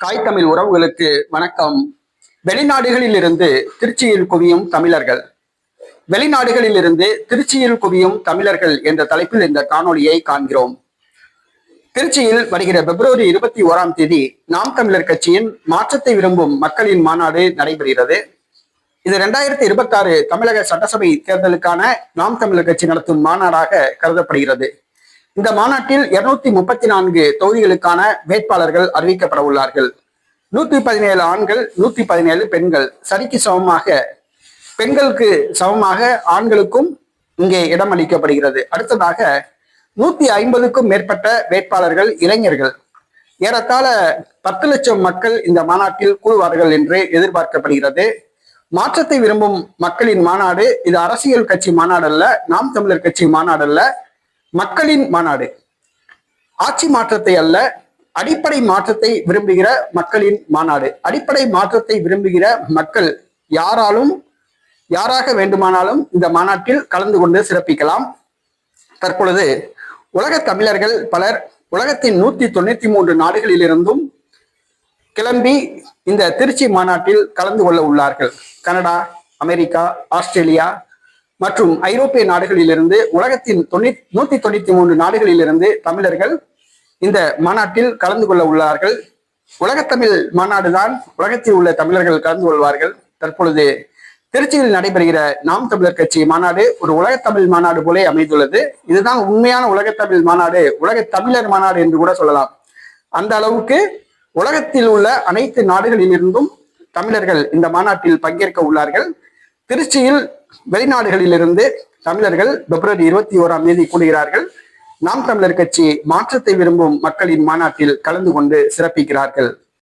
காய் தமிழ் உறவுகளுக்கு வணக்கம். வெளிநாடுகளில் இருந்து திருச்சியில் குவியும் தமிழர்கள். வெளிநாடுகளில் இருந்து திருச்சியில் குவியும் தமிழர்கள் என்ற தலைப்பில் இந்த காணொளியை காண்கிறோம். திருச்சியில் வருகிற பிப்ரவரி 21 நாம் தமிழர் கட்சியின் மாற்றத்தை விரும்பும் மக்களின் மாநாடு நடைபெறுகிறது. இது 2026 தமிழக சட்டசபை தேர்தலுக்கான நாம் தமிழர் கட்சி நடத்தும் மாநாடாக கருதப்படுகிறது. இந்த மாநாட்டில் 234 தொகுதிகளுக்கான வேட்பாளர்கள் அறிவிக்கப்பட உள்ளார்கள். 117 ஆண்கள், 117 பெண்கள், சரிக்கு சமமாக பெண்களுக்கு சமமாக ஆண்களுக்கும் இங்கே இடம் அளிக்கப்படுகிறது. அடுத்ததாக 150க்கும் மேற்பட்ட வேட்பாளர்கள் இளைஞர்கள். ஏறத்தாழ 10 லட்சம் மக்கள் இந்த மாநாட்டில் கூடுவார்கள் என்று எதிர்பார்க்கப்படுகிறது. மாற்றத்தை விரும்பும் மக்களின் மாநாடு. இது அரசியல் கட்சி மாநாடு அல்ல, நாம் தமிழர் கட்சி மாநாடு அல்ல, மக்களின் மாநாடு. ஆட்சி மாற்றத்தை அல்ல, அடிப்படை மாற்றத்தை விரும்புகிற மக்களின் மாநாடு. அடிப்படை மாற்றத்தை விரும்புகிற மக்கள் யாராக வேண்டுமானாலும் இந்த மாநாட்டில் கலந்து கொண்டு சிறப்பிக்கலாம். தற்பொழுது உலக தமிழர்கள் பலர் உலகத்தின் 193 நாடுகளிலிருந்தும் கிளம்பி இந்த திருச்சி மாநாட்டில் கலந்து கொள்ள உள்ளார்கள். கனடா, அமெரிக்கா, ஆஸ்திரேலியா மற்றும் ஐரோப்பிய நாடுகளிலிருந்து உலகத்தின் 193 நாடுகளிலிருந்து தமிழர்கள் இந்த மாநாட்டில் கலந்து கொள்ள உள்ளார்கள். உலகத்தமிழ் மாநாடு தான், உலகத்தில் உள்ள தமிழர்கள் கலந்து கொள்வார்கள். தற்பொழுது திருச்சியில் நடைபெறுகிற நாம் தமிழர் கட்சி மாநாடு ஒரு உலகத்தமிழ் மாநாடு போலே அமைந்துள்ளது. இதுதான் உண்மையான உலகத்தமிழ் மாநாடு, உலக தமிழர் மாநாடு என்று கூட சொல்லலாம். அந்த அளவுக்கு உலகத்தில் உள்ள அனைத்து நாடுகளிலிருந்தும் தமிழர்கள் இந்த மாநாட்டில் பங்கேற்க உள்ளார்கள். திருச்சியில் வெளிநாடுகளிலிருந்து தமிழர்கள் பிப்ரவரி 21 கூடுகிறார்கள். நாம் தமிழர் கட்சி மாற்றத்தை விரும்பும் மக்களின் மாநாட்டில் கலந்து கொண்டு சிறப்பிக்கிறார்கள்.